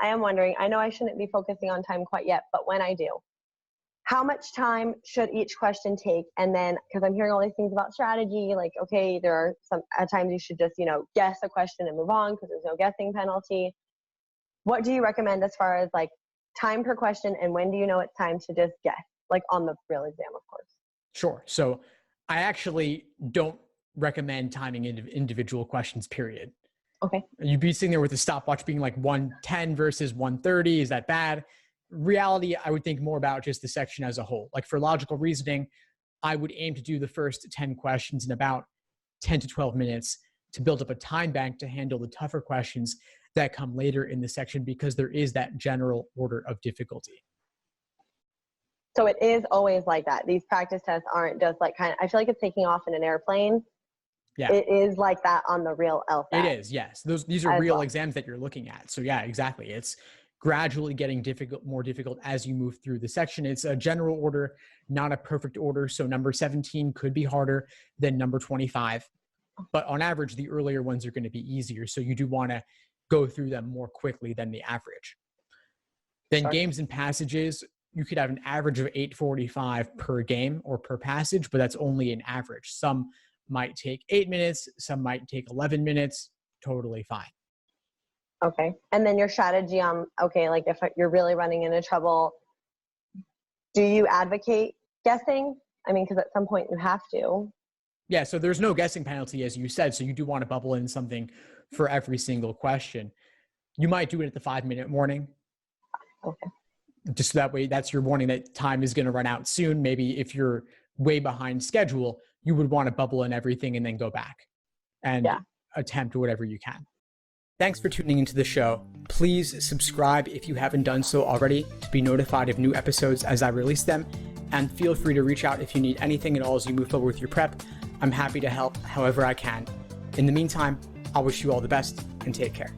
I am wondering, I know I shouldn't be focusing on time quite yet, but when I do, how much time should each question take? And then, because I'm hearing all these things about strategy, like, okay, there are some, at times you should just, guess a question and move on because there's no guessing penalty. What do you recommend as far as like time per question, and when do you know it's time to just guess, like on the real exam, of course? Sure. So I actually don't recommend timing individual questions, period. Okay. You'd be sitting there with the stopwatch being like 110 versus 130. Is that bad? Reality, I would think more about just the section as a whole. Like for logical reasoning, I would aim to do the first 10 questions in about 10 to 12 minutes to build up a time bank to handle the tougher questions that come later in the section, because there is that general order of difficulty. So it is always like that. These practice tests aren't just like I feel like it's taking off in an airplane. Yeah. It is like that on the real LSAT. It is, yes. These are real exams that you're looking at. So yeah, exactly. It's gradually getting more difficult as you move through the section. It's a general order, not a perfect order. So number 17 could be harder than number 25. But on average, the earlier ones are going to be easier. So you do want to go through them more quickly than the average. Then Sure. Games and passages, you could have an average of 8:45 per game or per passage, but that's only an average. Some might take 8 minutes, some might take 11 minutes, totally fine. Okay. And then your strategy on, okay, like if you're really running into trouble, do you advocate guessing? I mean, because at some point you have to. Yeah, so there's no guessing penalty, as you said, so you do want to bubble in something for every single question. You might do it at the 5-minute warning. Okay. Just so that way, that's your warning that time is going to run out soon. Maybe if you're way behind schedule, you would want to bubble in everything and then go back and attempt whatever you can. Thanks for tuning into the show. Please subscribe if you haven't done so already to be notified of new episodes as I release them. And feel free to reach out if you need anything at all as you move forward with your prep. I'm happy to help however I can. In the meantime, I'll wish you all the best and take care.